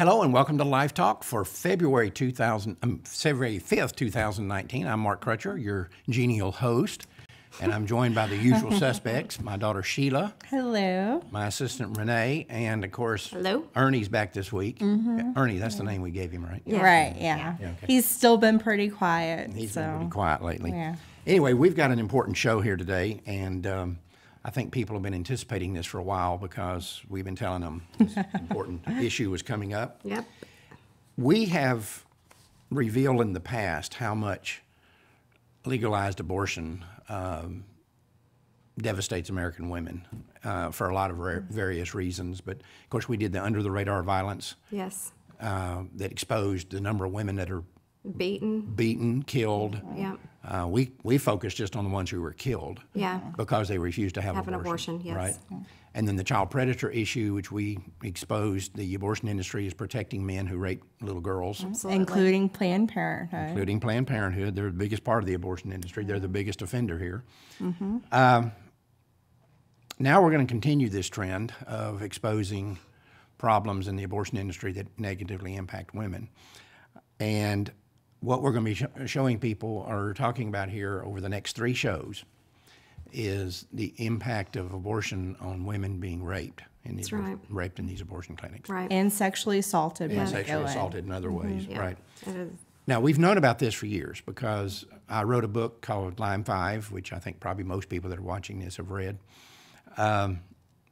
Hello and welcome to LifeTalk for February 5th, 2019. I'm Mark Crutcher, your genial host, and I'm joined by the usual suspects, my daughter Sheila. Hello. My assistant Renee, and of course, hello. Ernie's back this week. Ernie, that's the name we gave him, right? Yeah. Right, yeah. Okay. He's still been pretty quiet. He's been pretty quiet lately. Yeah. Anyway, we've got an important show here today, and I think people have been anticipating this for a while because we've been telling them this important issue was coming up. Yep. We have revealed in the past how much legalized abortion devastates American women for a lot of various reasons. But, of course, we did the under-the-radar violence. Yes. That exposed the number of women that are beaten, killed. Yeah. We focused just on the ones who were killed. Yeah. Because they refused to have an abortion. Yes. Right. And then the child predator issue, which we exposed, the abortion industry is protecting men who rape little girls. Absolutely. Including Planned Parenthood. Including Planned Parenthood. They're the biggest part of the abortion industry. They're the biggest offender here. Now we're going to continue this trend of exposing problems in the abortion industry that negatively impact women. And what we're going to be showing people or talking about here over the next 3 shows is the impact of abortion on women being raped in these raped in these abortion clinics. Right. And sexually assaulted. And sexually assaulted in other ways. Yeah. Right. It is. Now, we've known about this for years because I wrote a book called Line 5, which I think probably most people that are watching this have read. And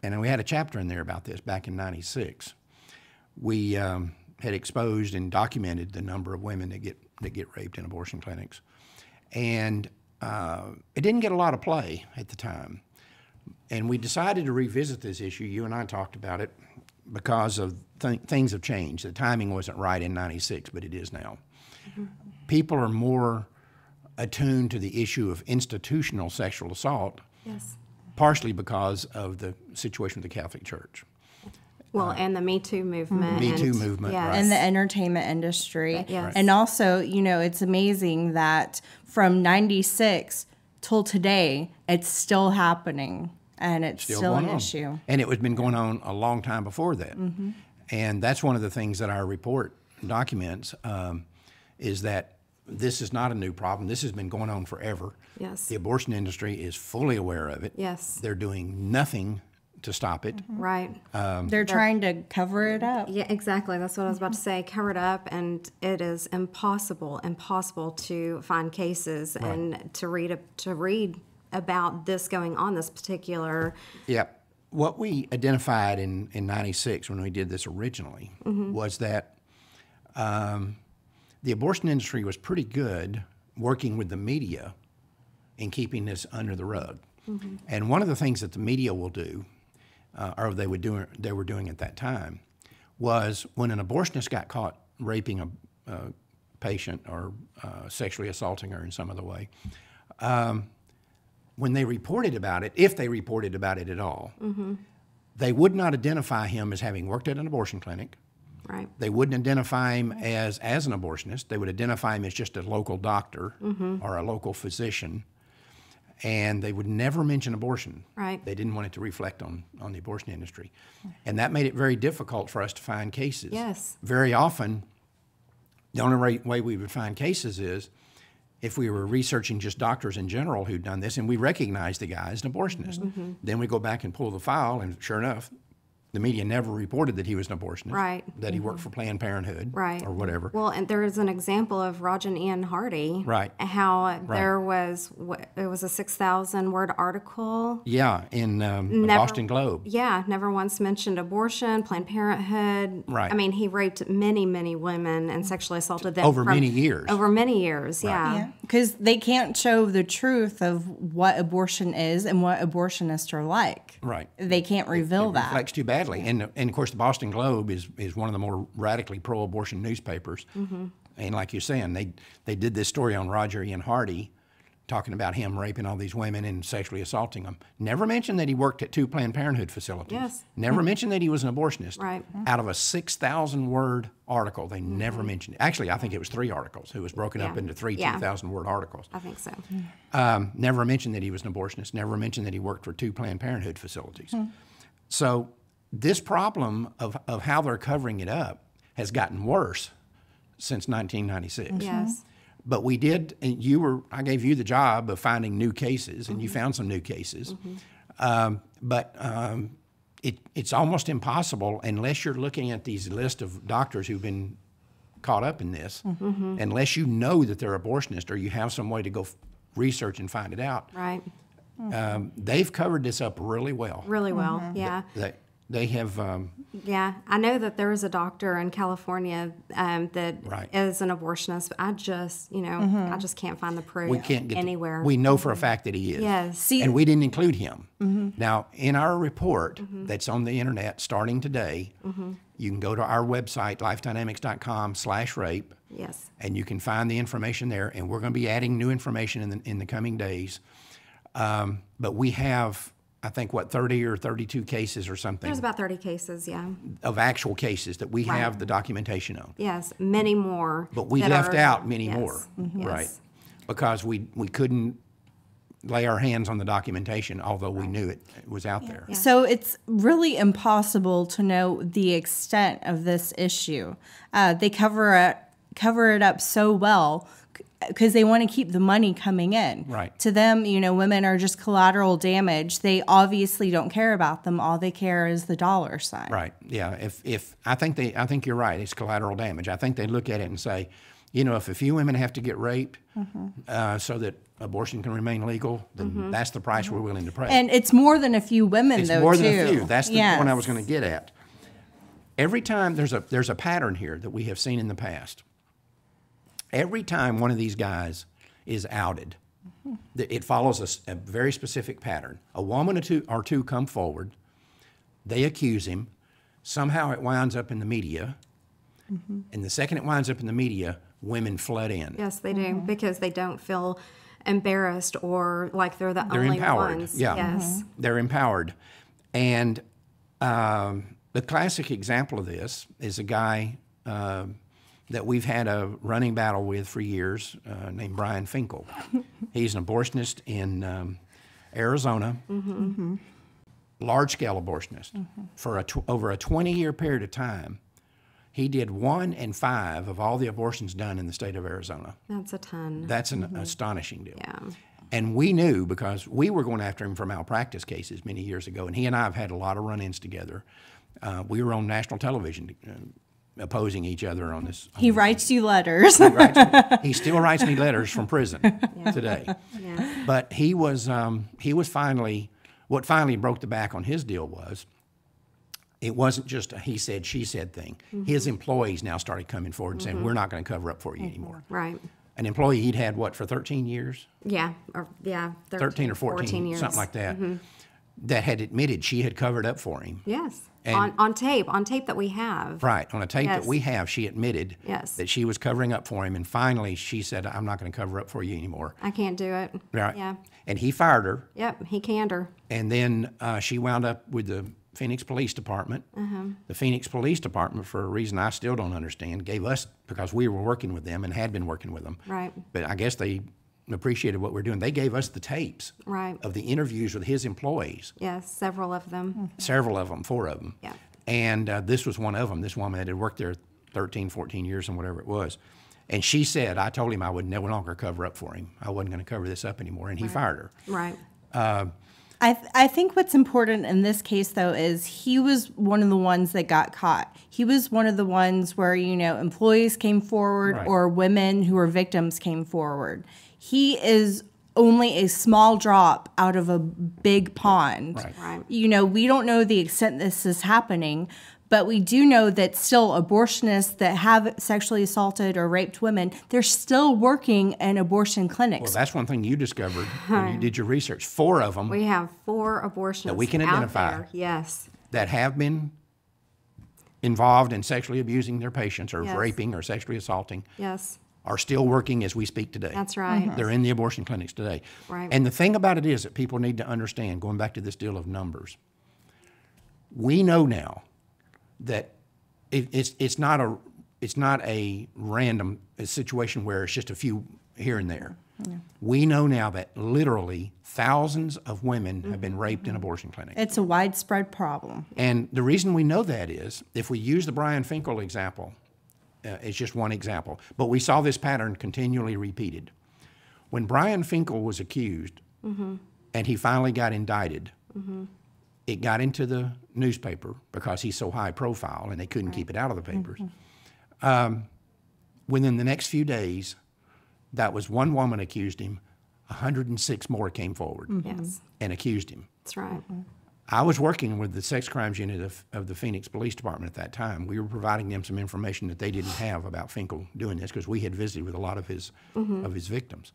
we had a chapter in there about this back in '96. We had exposed and documented the number of women that get raped in abortion clinics. And it didn't get a lot of play at the time. And we decided to revisit this issue. You and I talked about it because of things have changed. The timing wasn't right in '96, but it is now. People are more attuned to the issue of institutional sexual assault, Yes. partially because of the situation with the Catholic Church. Well, and the Me Too movement. Me Too movement, yes. right. And the entertainment industry. Yes. And also, you know, it's amazing that from '96 till today, it's still happening. And it's still an issue. And it was been going on a long time before that. And that's one of the things that our report documents is that this is not a new problem. This has been going on forever. Yes. The abortion industry is fully aware of it. Yes. They're doing nothing to stop it. Right. They're trying to cover it up. Yeah, exactly. That's what I was about to say. Cover it up, and it is impossible to find cases and to read about this going on, this particular. Yeah. What we identified in '96 when we did this originally was that the abortion industry was pretty good working with the media in keeping this under the rug. And one of the things that the media will do, or they were doing at that time, was when an abortionist got caught raping a patient or sexually assaulting her in some other way, when they reported about it, if they reported about it at all, they would not identify him as having worked at an abortion clinic. Right. They wouldn't identify him as an abortionist. They would identify him as just a local doctor or a local physician. And they would never mention abortion. Right. They didn't want it to reflect on the abortion industry. And that made it very difficult for us to find cases. Yes. Very often, the only way we would find cases is if we were researching just doctors in general who'd done this and we recognized the guy as an abortionist. Then we go back and pull the file, and sure enough, the media never reported that he was an abortionist, Right. that he worked for Planned Parenthood, Right. or whatever. Well, and there is an example of Roger and Ian Hardy. Right. How there was, it was a 6,000 word article. Yeah, in the Boston Globe. Yeah, never once mentioned abortion, Planned Parenthood. Right. I mean, he raped many, many women and sexually assaulted them. Over many years. Over many years, yeah. Because they can't show the truth of what abortion is and what abortionists are like. Right. They can't reveal that. Reflects too badly. And of course, the Boston Globe is one of the more radically pro-abortion newspapers. And like you're saying, they did this story on Roger Ian Hardy, talking about him raping all these women and sexually assaulting them. Never mentioned that he worked at 2 Planned Parenthood facilities. Yes. Never mentioned that he was an abortionist. Right. Out of a 6,000-word article, they never mentioned it. Actually, I think it was 3 articles. It was broken up into 3 2,000-word articles. I think so. Never mentioned that he was an abortionist. Never mentioned that he worked for 2 Planned Parenthood facilities. So this problem of how they're covering it up has gotten worse since 1996. Yes. But we did, and I gave you the job of finding new cases, and you found some new cases. But it's almost impossible unless you're looking at these list of doctors who've been caught up in this, unless you know that they're abortionists or you have some way to go research and find it out. Right. They've covered this up really well. Really well. Yeah. They have. Yeah, I know that there is a doctor in California that is an abortionist. But I just, I just can't find the proof We can't get anywhere. We know for a fact that he is. Yes. And we didn't include him. Now, in our report that's on the internet starting today, you can go to our website, lifedynamics.com/rape. Yes. And you can find the information there. And we're going to be adding new information in the coming days. But we have, I think, 30 or 32 cases or something. There's about 30 cases, yeah. Of actual cases that we have the documentation on. Yes, many more. But we left out many more, Yes. right? Because we couldn't lay our hands on the documentation, although we knew it was out there. Yeah. So it's really impossible to know the extent of this issue. They cover it up so well because they want to keep the money coming in. Right. To them, women are just collateral damage. They obviously don't care about them. All they care is the dollar sign. Right. Yeah. If I think you're right. It's collateral damage. I think they look at it and say, if a few women have to get raped so that abortion can remain legal, then that's the price we're willing to pay. And it's more than a few women, it's though. more too. than a few. That's the one I was going to get at. Every time there's a pattern here that we have seen in the past. Every time one of these guys is outed, it follows a very specific pattern. A woman or two come forward, they accuse him, somehow it winds up in the media, and the second it winds up in the media, women flood in. Yes, they do, because they don't feel embarrassed or like they're the They're only empowered. ones. Yeah. Yes. They're empowered. And the classic example of this is a guy that we've had a running battle with for years named Brian Finkel. He's an abortionist in Arizona, large-scale abortionist. For over a 20-year period of time, he did 1 in 5 of all the abortions done in the state of Arizona. That's a ton. That's an astonishing deal. Yeah. And we knew, because we were going after him for malpractice cases many years ago, and he and I have had a lot of run-ins together. We were on national television opposing each other on this. He writes you letters. He still writes me letters from prison today. Yeah. But he was finally, what finally broke the back on his deal was, it wasn't just a he said, she said thing. His employees now started coming forward and saying, we're not going to cover up for you anymore. Right. An employee he'd had, for 13 years? Yeah. 13 or 14 years. something like that, that had admitted she had covered up for him. Yes. And on tape that we have. Right. On a tape Yes. that we have, she admitted that she was covering up for him. And finally, she said, I'm not going to cover up for you anymore. I can't do it. Right. Yeah. And he fired her. Yep. He canned her. And then she wound up with the Phoenix Police Department. The Phoenix Police Department, for a reason I still don't understand, gave us, because we were working with them and had been working with them. Right. But I guess they appreciated what we're doing. They gave us the tapes of the interviews with his employees. Yes, several of them. Several of them, 4 of them. Yeah. And this was one of them. This woman that had worked there 13, 14 years and whatever it was. And she said, I told him I would no longer cover up for him. I wasn't going to cover this up anymore. And he fired her. Right. I think what's important in this case, though, is he was one of the ones that got caught. He was one of the ones where, employees came forward or women who were victims came forward. He is only a small drop out of a big pond. Right. We don't know the extent this is happening, but we do know that still abortionists that have sexually assaulted or raped women, they're still working in abortion clinics. Well, that's one thing you discovered when you did your research. 4 of them We have 4 abortionists that we can identify. out there. Yes. That have been involved in sexually abusing their patients or Yes. raping or sexually assaulting Yes. are still working as we speak today. That's right. They're in the abortion clinics today. Right. And the thing about it is that people need to understand, going back to this deal of numbers, we know now that it's not a random situation where it's just a few here and there. Yeah. We know now that literally thousands of women have been raped in abortion clinics. It's a widespread problem. And the reason we know that is, if we use the Brian Finkel example It's just one example. But we saw this pattern continually repeated. When Brian Finkel was accused and he finally got indicted, it got into the newspaper because he's so high profile and they couldn't keep it out of the papers. Within the next few days, that was one woman accused him, 106 more came forward and accused him. That's right. I was working with the sex crimes unit of the Phoenix Police Department at that time. We were providing them some information that they didn't have about Finkel doing this because we had visited with a lot of his victims.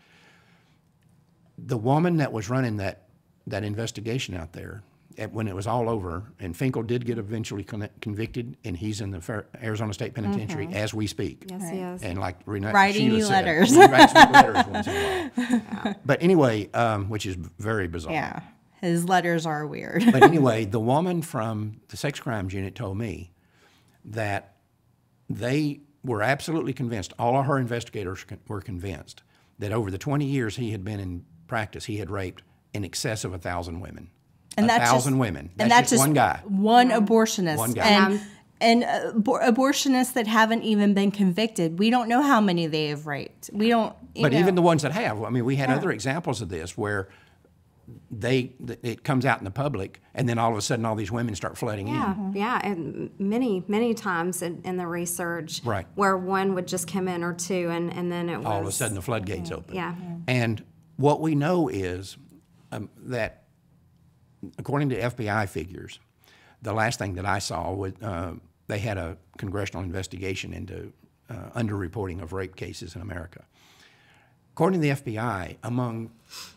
The woman that was running that investigation out there, when it was all over, and Finkel did get eventually convicted, and he's in the Arizona State Penitentiary as we speak. Yes, he is. And like Writing Sheila you said, letters. he writes me letters once in a while. But anyway, which is very bizarre. Yeah, his letters are weird. But anyway, the woman from the sex crimes unit told me that they were absolutely convinced, all of her investigators were convinced, that over the 20 years he had been in practice, he had raped in excess of 1,000 women. And that's 1,000 women. And That's just one guy. One abortionist. One guy. And abortionists that haven't even been convicted, we don't know how many they have raped. We don't. But even the ones that have, I mean, we had other examples of this where it comes out in the public, and then all of a sudden, all these women start flooding in. Yeah, and many times in the research, Right. where one would just come in or two, and then it was All of a sudden, the floodgates open. Yeah. And what we know is that, according to FBI figures, the last thing that I saw was they had a congressional investigation into underreporting of rape cases in America. According to the FBI, among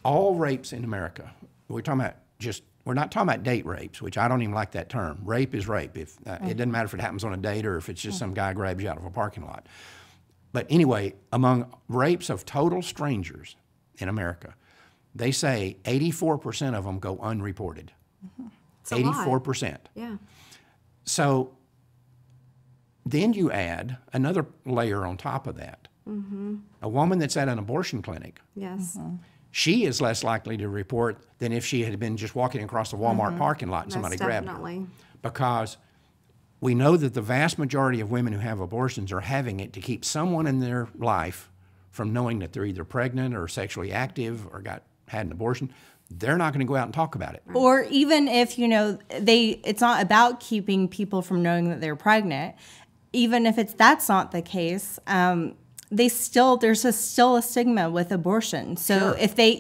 all rapes in America, we're not talking about date rapes, which I don't even like that term. Rape is rape. It doesn't matter if it happens on a date or if it's just some guy grabs you out of a parking lot. But anyway, among rapes of total strangers in America, they say 84% of them go unreported. It's a lot. 84%. Yeah. So then you add another layer on top of that. A woman that's at an abortion clinic, Yes. she is less likely to report than if she had been just walking across the Walmart parking lot and somebody Most grabbed definitely. her. Because we know that the vast majority of women who have abortions are having it to keep someone in their life from knowing that they're either pregnant or sexually active or had an abortion. They're not going to go out and talk about it. Or even if, it's not about keeping people from knowing that they're pregnant. Even if that's not the case, there's still a stigma with abortion. So Sure. if they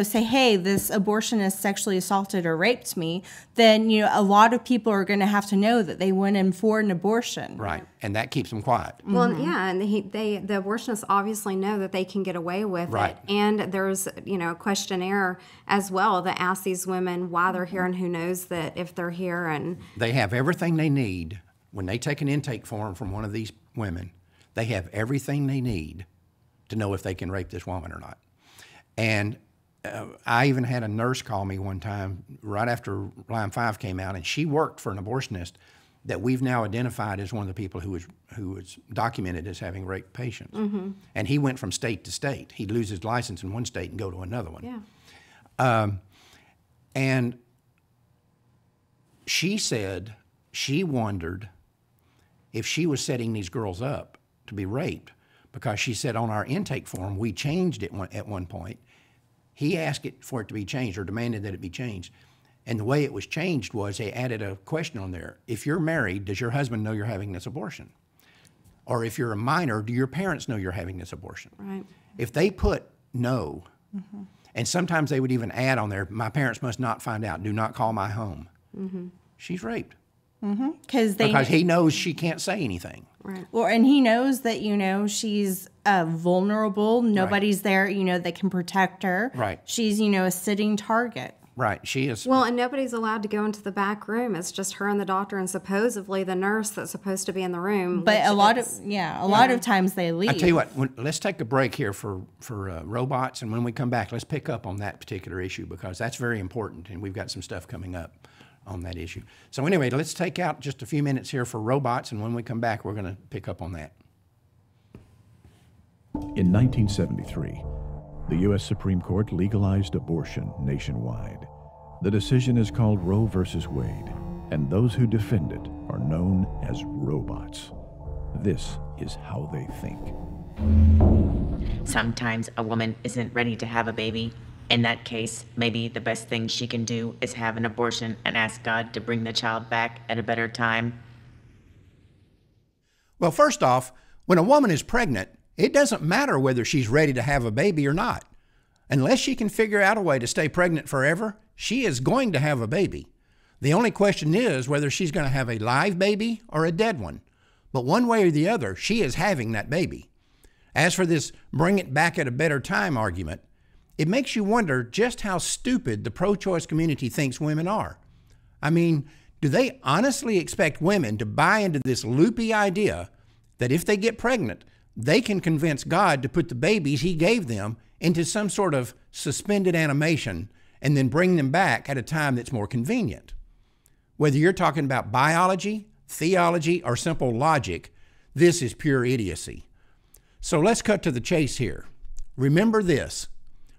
say, hey, this abortionist sexually assaulted or raped me, then, a lot of people are going to have to know that they went in for an abortion. Right. And that keeps them quiet. Well, yeah, and the abortionists obviously know that they can get away with Right. it. And there's, a questionnaire as well that asks these women why they're here and who knows that if they're here. And They have everything they need. When they take an intake form from one of these women, they have everything they need to know if they can rape this woman or not. And I even had a nurse call me one time right after Line 5 came out, and she worked for an abortionist that we've now identified as one of the people who was documented as having raped patients. And he went from state to state. He'd lose his license in one state and go to another one. yeah. And she said she wondered if she was setting these girls up to be raped, because she said on our intake form, we changed it at one point. He asked for it to be changed or demanded that it be changed. And the way it was changed was they added a question on there. If you're married, does your husband know you're having this abortion? Or if you're a minor, do your parents know you're having this abortion? Right. If they put no, and sometimes they would even add on there, my parents must not find out, do not call my home. She's raped. Because Because he knows she can't say anything. Right. and he knows that, she's vulnerable. Nobody's there, that can protect her. Right. She's, a sitting target. Right, she is. Well, and nobody's allowed to go into the back room. It's just her and the doctor and supposedly the nurse that's supposed to be in the room. But which a lot is- of times they leave. I tell you what, let's take a break here for RoeBots, and when we come back, let's pick up on that particular issue because that's very important, and we've got some stuff coming up on that issue. So anyway, let's take out just a few minutes here for RoeBots, and when we come back, we're going to pick up on that. In 1973, the U.S. Supreme Court legalized abortion nationwide. The decision is called Roe versus Wade, and those who defend it are known as RoeBots. This is how they think. Sometimes a woman isn't ready to have a baby. In that case, maybe the best thing she can do is have an abortion and ask God to bring the child back at a better time. Well, first off, when a woman is pregnant, it doesn't matter whether she's ready to have a baby or not. Unless she can figure out a way to stay pregnant forever, she is going to have a baby. The only question is whether she's going to have a live baby or a dead one. But one way or the other, she is having that baby. As for this bring it back at a better time argument, it makes you wonder just how stupid the pro-choice community thinks women are. I mean, do they honestly expect women to buy into this loopy idea that if they get pregnant, they can convince God to put the babies he gave them into some sort of suspended animation and then bring them back at a time that's more convenient? Whether you're talking about biology, theology, or simple logic, this is pure idiocy. So let's cut to the chase here. Remember this: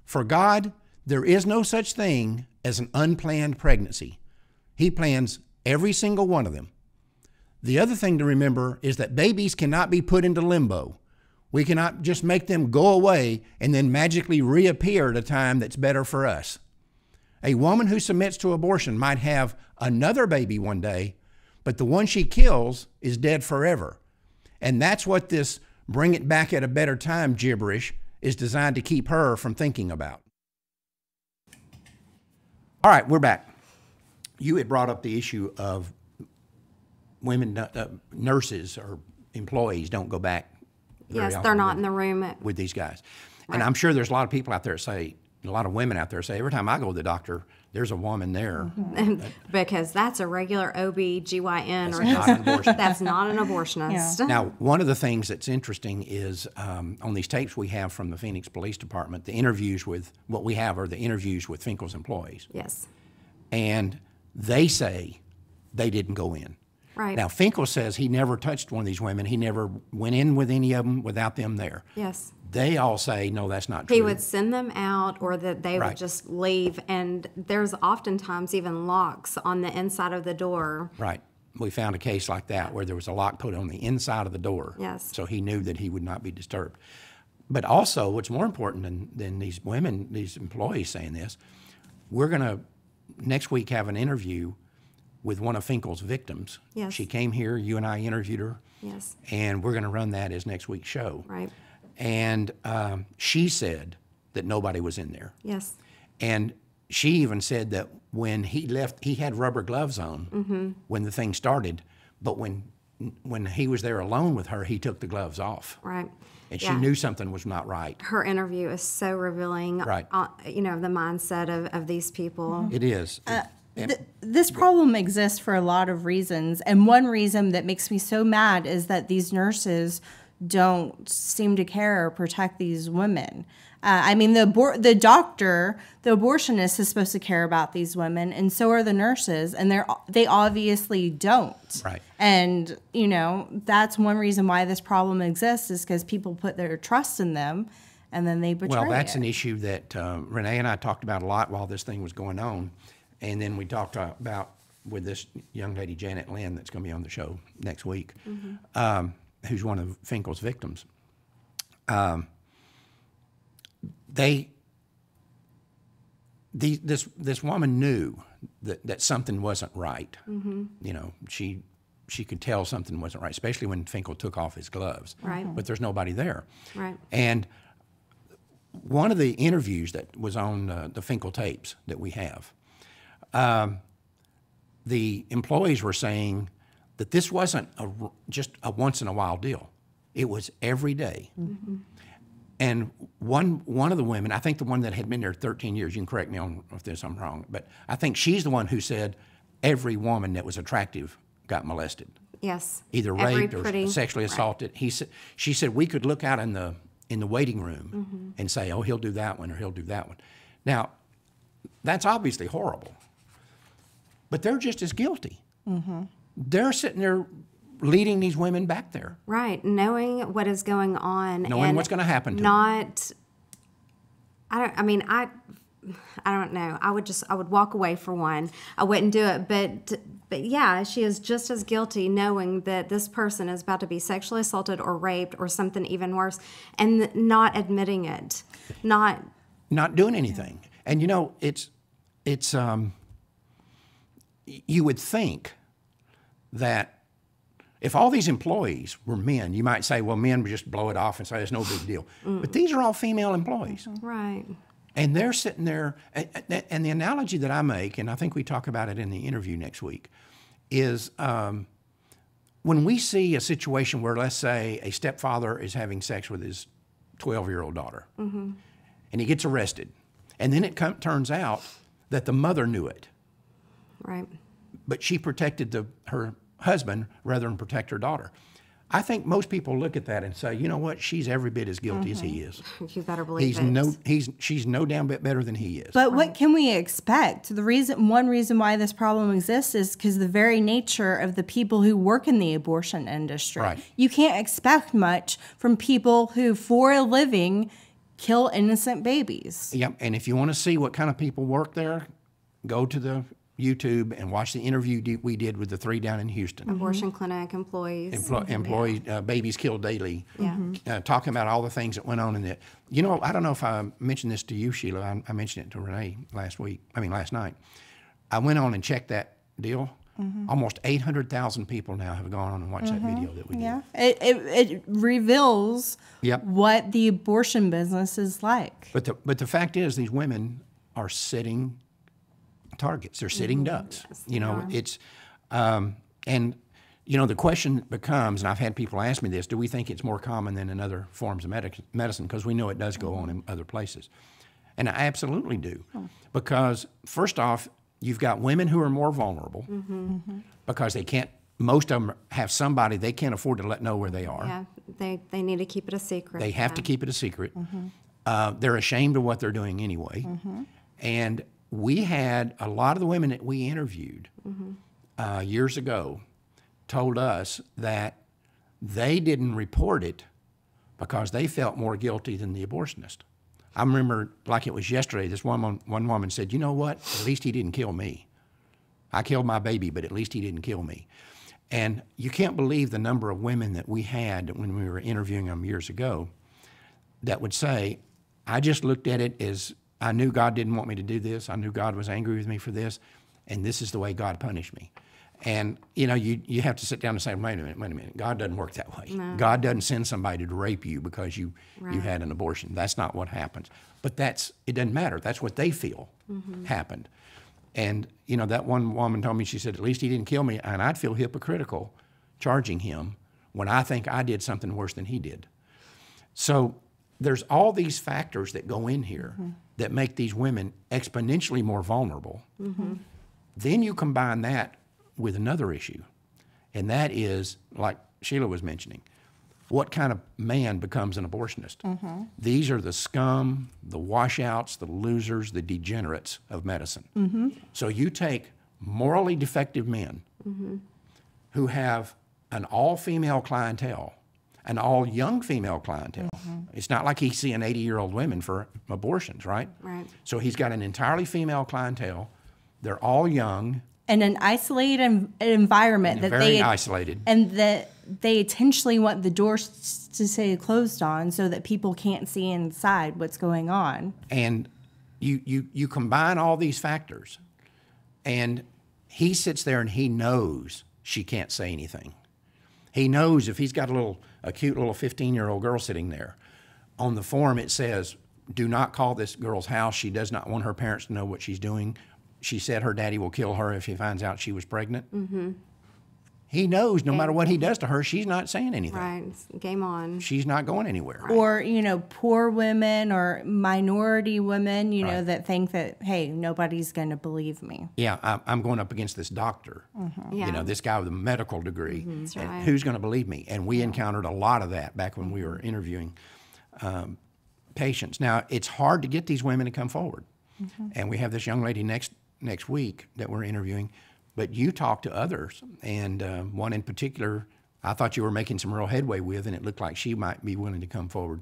for God, there is no such thing as an unplanned pregnancy. He plans every single one of them. The other thing to remember is that babies cannot be put into limbo. We cannot just make them go away and then magically reappear at a time that's better for us. A woman who submits to abortion might have another baby one day, but the one she kills is dead forever. And that's what this bring it back at a better time gibberish is designed to keep her from thinking about. All right, we're back. You had brought up the issue of women, nurses or employees don't go back. Yes, they're not in the room with these guys. Right. And I'm sure there's a lot of people out there say, a lot of women out there say, every time I go to the doctor, there's a woman there. Mm-hmm. Because that's a regular OB/GYN or not an abortionist. That's not an abortionist. Yeah. Now, one of the things that's interesting is on these tapes we have from the Phoenix Police Department, the interviews with, what we have are the interviews with Finkel's employees. Yes. And they say they didn't go in. Right. Now, Finkel says he never touched one of these women. He never went in with any of them without them there. Yes. They all say, no, that's not true. He would send them out, or that they Right. would just leave. And there's oftentimes even locks on the inside of the door. Right. We found a case like that where there was a lock put on the inside of the door. Yes. So he knew that he would not be disturbed. But also, what's more important than these women, these employees saying this, we're going to next week have an interview with one of Finkel's victims. Yes. She came here, you and I interviewed her. Yes. And we're going to run that as next week's show. Right. And she said that nobody was in there. Yes. And she even said that when he left, he had rubber gloves on when the thing started, but when he was there alone with her, he took the gloves off. Right. And she knew something was not right. Her interview is so revealing, Right. You know, the mindset of these people. It is. This problem exists for a lot of reasons. And one reason that makes me so mad is that these nurses don't seem to care or protect these women. I mean, the doctor, the abortionist is supposed to care about these women, and so are the nurses, and they obviously don't. Right. And, you know, that's one reason why this problem exists, is because people put their trust in them, and then they betray Well, that's it. an issue that Renee and I talked about a lot while this thing was going on. And then we talked about with this young lady, Janet Lynn, that's going to be on the show next week, who's one of Finkel's victims. This woman knew that something wasn't right. You know, she could tell something wasn't right, especially when Finkel took off his gloves. Right. But there's nobody there. Right. And one of the interviews that was on the Finkel tapes that we have, the employees were saying that this wasn't just a once-in-a-while deal. It was every day. And one of the women, I think the one that had been there 13 years, you can correct me on if this I'm wrong, but I think she's the one who said every woman that was attractive got molested. Yes. Either raped or sexually assaulted. She said we could look out in the waiting room and say, oh, he'll do that one or he'll do that one. Now, that's obviously horrible. But they're just as guilty. They're sitting there leading these women back there. Right, knowing what is going on. Knowing what's going to happen to them. I don't know. I would walk away for one. I wouldn't do it. But yeah, she is just as guilty knowing that this person is about to be sexually assaulted or raped or something even worse, and not admitting it, not doing anything. And you know, it's you would think that if all these employees were men, you might say, well, men would just blow it off and say it's no big deal. But these are all female employees. right. And they're sitting there, and the analogy that I make, and I think we talk about it in the interview next week, is when we see a situation where, let's say, a stepfather is having sex with his 12-year-old daughter, and he gets arrested, and then it turns out that the mother knew it, Right. but she protected her husband rather than protect her daughter. I think most people look at that and say, you know what, she's every bit as guilty as he is. You better believe it. She's no damn bit better than he is. But what can we expect? One reason why this problem exists is because the very nature of the people who work in the abortion industry. Right. You can't expect much from people who, for a living, kill innocent babies. Yep, and if you want to see what kind of people work there, go to the YouTube and watch the interview we did with the 3 down in Houston. Abortion clinic employees. Employees, babies killed daily, talking about all the things that went on in it. You know, I don't know if I mentioned this to you, Sheila. I mentioned it to Renee last night. I went on and checked that deal. Almost 800,000 people now have gone on and watched that video that we did. Yeah, it reveals what the abortion business is like. But the fact is, these women are sitting targets. They're sitting ducks. Yes, you know, it's, and you know, the question becomes, and I've had people ask me this: do we think it's more common than in other forms of medicine? Because we know it does go on in other places, and I absolutely do. Because first off, you've got women who are more vulnerable because they can't. Most of them have somebody they can't afford to let know where they are. Yeah, they need to keep it a secret. They have to keep it a secret. They're ashamed of what they're doing anyway, and we had a lot of the women that we interviewed years ago told us that they didn't report it because they felt more guilty than the abortionist. I remember, like it was yesterday, this one woman said, you know what, at least he didn't kill me. I killed my baby, but at least he didn't kill me. And you can't believe the number of women that we had when we were interviewing them years ago that would say, I just looked at it as I knew God didn't want me to do this. I knew God was angry with me for this, and this is the way God punished me. And, you know, you have to sit down and say, wait a minute. God doesn't work that way. No. God doesn't send somebody to rape you because you had an abortion. That's not what happens. But it doesn't matter. That's what they feel happened. And, you know, that one woman told me, she said, at least he didn't kill me, and I'd feel hypocritical charging him when I think I did something worse than he did. So there's all these factors that go in here that make these women exponentially more vulnerable. Then you combine that with another issue, and that is, like Sheila was mentioning, what kind of man becomes an abortionist? These are the scum, the washouts, the losers, the degenerates of medicine. So you take morally defective men who have an all-female clientele, an all-young female clientele. It's not like he's seeing 80-year-old women for abortions, right? Right. So he's got an entirely female clientele. They're all young. In an isolated environment Very isolated. And that they intentionally want the doors to stay closed on so that people can't see inside what's going on. And you combine all these factors, and he sits there and he knows she can't say anything. He knows if he's got a cute little 15-year-old girl sitting there, on the form it says, do not call this girl's house. She does not want her parents to know what she's doing. She said her daddy will kill her if he finds out she was pregnant. He knows no matter what he does to her, she's not saying anything. Right, game on. She's not going anywhere. Or, you know, poor women or minority women, you know, that think that, hey, nobody's going to believe me. Yeah, I'm going up against this doctor, you know, this guy with a medical degree. That's and right. who's going to believe me? And we encountered a lot of that back when we were interviewing patients. Now, it's hard to get these women to come forward. And we have this young lady next week that we're interviewing. But you talked to others, and one in particular I thought you were making some real headway with, and it looked like she might be willing to come forward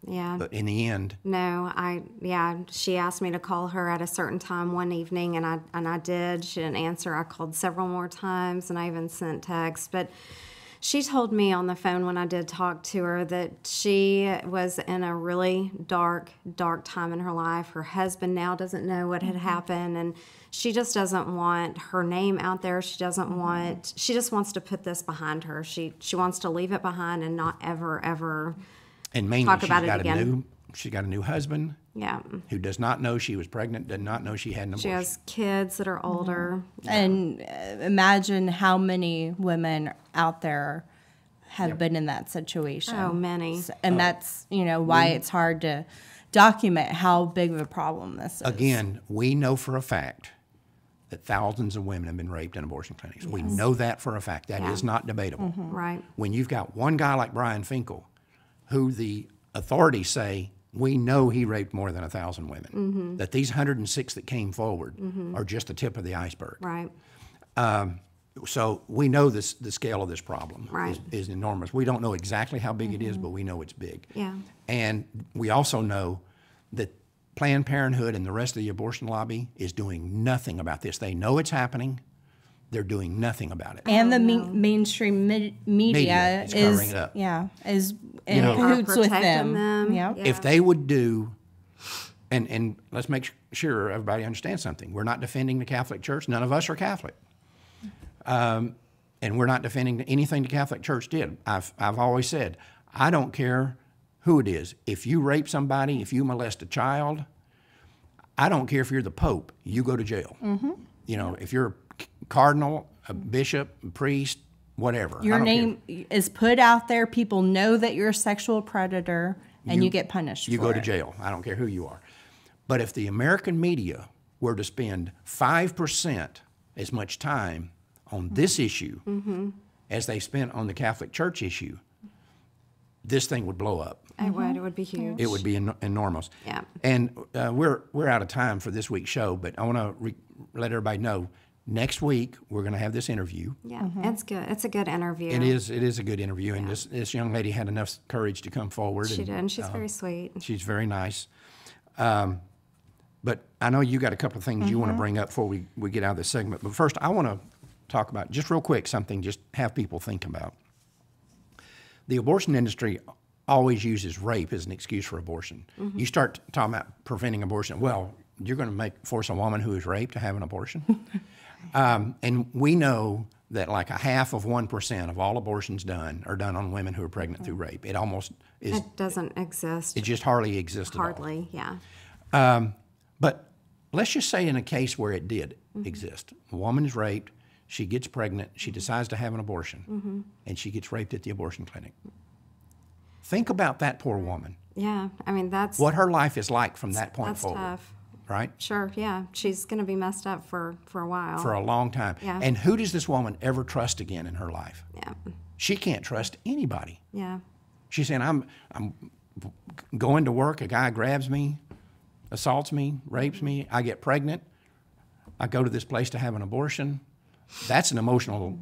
Yeah. But in the end, No, she asked me to call her at a certain time one evening, and I did. She didn't answer. I called several more times, and I even sent texts. But she told me on the phone when I did talk to her that she was in a really dark time in her life. Her husband now doesn't know what had happened, and she just doesn't want her name out there. She doesn't want. She just wants to put this behind her. She wants to leave it behind and not ever. and mainly Talk about it again. She's got a new husband Yeah. who does not know she was pregnant, did not know she had an She abortion. has kids that are older. And imagine how many women out there have been in that situation. Oh, many. And that's, why it's hard to document how big of a problem this is. Again, we know for a fact that thousands of women have been raped in abortion clinics. We know that for a fact. That is not debatable. Right. When you've got one guy like Brian Finkel, who the authorities say, we know he raped more than 1,000 women, that these 106 that came forward are just the tip of the iceberg. Right. So we know the scale of this problem Right. is enormous. We don't know exactly how big it is, but we know it's big. Yeah. And we also know that Planned Parenthood and the rest of the abortion lobby is doing nothing about this. They know it's happening. They're doing nothing about it. And the mainstream media is is covering it up. is in know, cahoots Are with protecting them. Yep. Yeah. If they would do, and let's make sure everybody understands something. We're not defending the Catholic Church. None of us are Catholic. And we're not defending anything the Catholic Church did. I've always said, I don't care who it is. If you rape somebody, if you molest a child, I don't care if you're the Pope, you go to jail. If you're a cardinal, a bishop, a priest, whatever. I Your don't care. name is put out there. People know that you're a sexual predator, and you get punished You for go to it. jail. I don't care who you are. But if the American media were to spend 5% as much time on this issue as they spent on the Catholic Church issue, this thing would blow up. It would be huge. It would be enormous. Yeah. And we're out of time for this week's show, but I want to let everybody know next week we're going to have this interview. Yeah, it's good. It's a good interview. It is a good interview, and this young lady had enough courage to come forward. She did, and she's very sweet. She's very nice. But I know you got a couple of things you want to bring up before we get out of this segment. But first, I want to talk about, just real quick, something just have people think about. The abortion industry always uses rape as an excuse for abortion. You start talking about preventing abortion, well, you're going to force a woman who is raped to have an abortion? And we know that like 0.5% of all abortions done are done on women who are pregnant through rape. It almost is. It doesn't exist. It just hardly exists at all. Hardly, yeah. But let's just say in a case where it did exist, a woman is raped, she gets pregnant, she decides to have an abortion, and she gets raped at the abortion clinic. Think about that poor woman. Yeah, I mean, that's What her life is like from that point that's forward. tough. Right? Sure, yeah. She's going to be messed up for a while. For a long time. Yeah. And who does this woman ever trust again in her life? Yeah, She can't trust anybody. yeah. She's saying, I'm going to work, a guy grabs me, assaults me, rapes me, I get pregnant, I go to this place to have an abortion. That's an emotional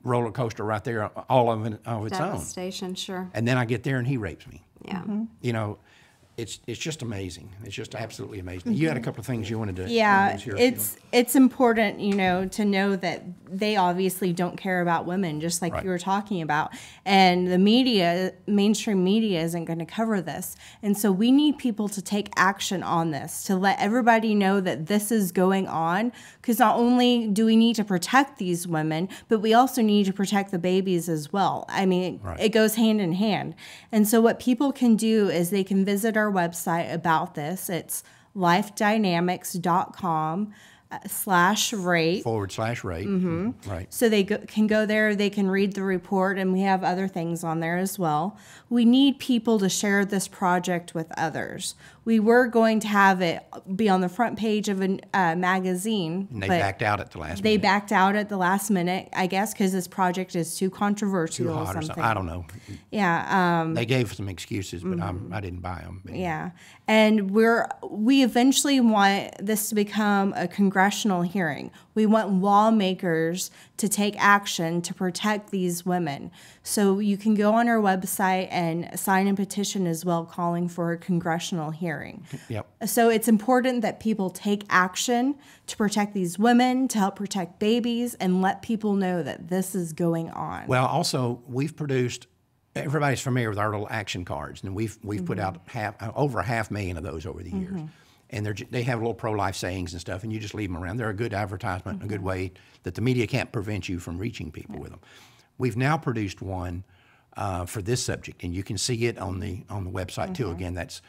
roller coaster right there, all of its own. Devastation, sure. And then I get there and he rapes me. Yeah. You know, it's just amazing. It's just absolutely amazing. You had a couple of things you wanted to Yeah, raise here. it's important, to know that they obviously don't care about women, just like Right. you were talking about. And the media, mainstream media, isn't going to cover this. And so we need people to take action on this, to let everybody know that this is going on. Because not only do we need to protect these women, but we also need to protect the babies as well. I mean, Right. it goes hand in hand. And so what people can do is they can visit our website about this. It's lifedynamics.com/rape. /rape. Right. So they can go there, they can read the report, and we have other things on there as well. We need people to share this project with others. We were going to have it be on the front page of a magazine. And they but backed out at the last They minute. backed out at the last minute, I guess, because this project is too controversial Too or hot or something. something. I don't know. Yeah. They gave some excuses, but I didn't buy them. Yeah, and we eventually want this to become a congressional hearing. We want lawmakers to take action to protect these women. So you can go on our website and sign a petition as well calling for a congressional hearing. Yep. So it's important that people take action to protect these women, to help protect babies, and let people know that this is going on. Well, also, we've produced, everybody's familiar with our little action cards, and we've put out over 500,000 of those over the years. And they have little pro-life sayings and stuff, and you just leave them around. They're a good advertisement, a good way that the media can't prevent you from reaching people with them. We've now produced one for this subject, and you can see it on the website too. Again, that's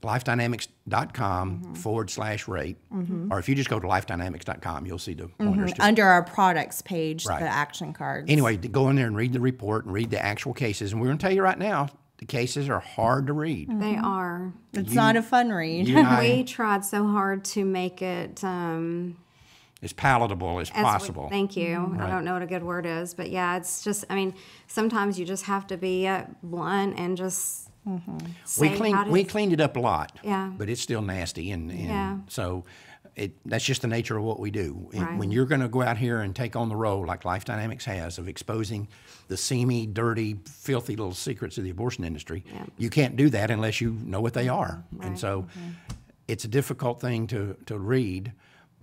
lifedynamics.com/rape, or if you just go to lifedynamics.com, you'll see the pointers too. Under our products page, Right. the action cards. Anyway, go in there and read the report and read the actual cases. And we're going to tell you right now, the cases are hard to read. They are. It's not a fun read. You and I- We tried so hard to make it as palatable as possible. Thank you. I don't know what a good word is, but yeah, it's just, I mean, sometimes you just have to be blunt and just say how it We is. cleaned it up a lot, Yeah. but it's still nasty. And Yeah. so that's just the nature of what we do. Right. When you're going to go out here and take on the role like Life Dynamics has of exposing the seamy, dirty, filthy little secrets of the abortion industry, you can't do that unless you know what they are. And so it's a difficult thing to read,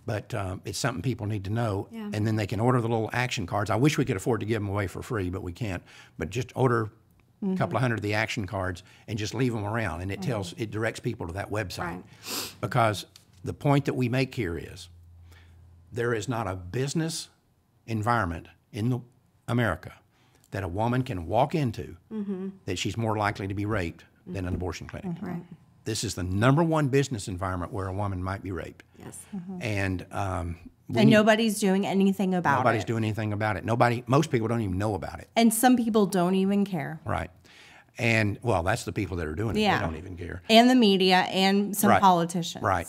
but it's something people need to know. Yeah. And then they can order the little action cards. I wish we could afford to give them away for free, but we can't. But just order a couple of hundred of the action cards and just leave them around. And it it directs people to that website. Right. Because the point that we make here is there is not a business environment in America that a woman can walk into that she's more likely to be raped than an abortion clinic. Right. This is the #1 business environment where a woman might be raped. Yes. And And nobody's doing anything about nobody's it. doing anything about it. Most people don't even know about it. And some people don't even care. Right. And, well, that's the people that are doing it. Yeah. They don't even care. And the media and some Right. politicians. Right.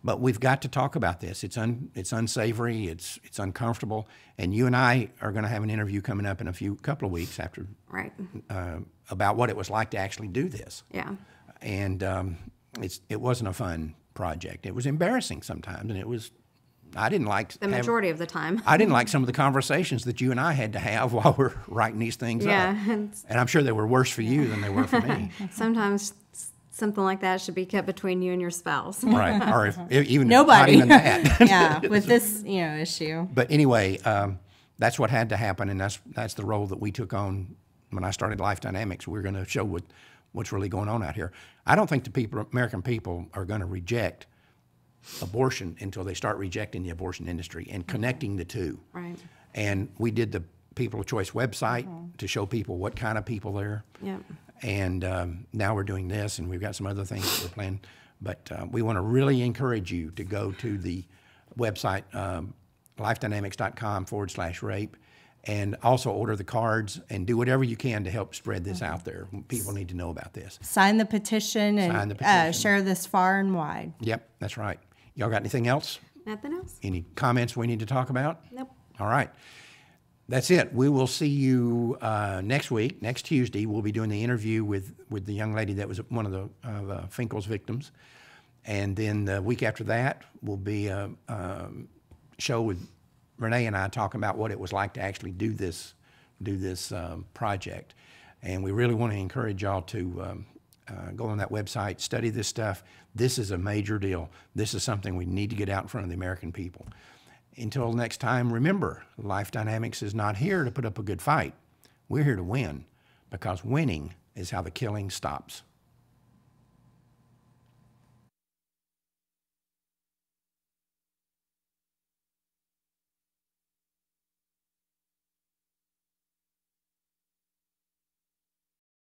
But we've got to talk about this. It's unsavory. It's uncomfortable. And you and I are going to have an interview coming up in a couple of weeks after Right. about what it was like to actually do this. Yeah. And it wasn't a fun project. It was embarrassing sometimes, and I didn't like The majority of the time. I didn't like some of the conversations that you and I had to have while we're writing these things Yeah. up. And I'm sure they were worse for you than they were for me. Sometimes something like that should be kept between you and your spouse. Right. Or even Nobody. not even that. Yeah, with this issue. But anyway, that's what had to happen, and that's the role that we took on when I started Life Dynamics. We're going to show what's really going on out here. I don't think American people are going to reject abortion until they start rejecting the abortion industry and connecting the two. Right. And we did the People of Choice website to show people what kind of people there. Yep. And now we're doing this, and we've got some other things that we're planning. But we want to really encourage you to go to the website, lifedynamics.com/rape, and also order the cards and do whatever you can to help spread this out there. People need to know about this. Sign the petition and Sign the petition. share this far and wide. Yep, that's right. Y'all got anything else? Nothing else? Any comments we need to talk about? Nope. All right. That's it. We will see you next week. Next Tuesday, we'll be doing the interview with the young lady that was one of the Finkel's victims. And then the week after that will be a show with Renee and I talking about what it was like to actually do this project. And we really want to encourage y'all to go on that website, study this stuff. This is a major deal. This is something we need to get out in front of the American people. Until next time, remember, Life Dynamics is not here to put up a good fight. We're here to win, because winning is how the killing stops.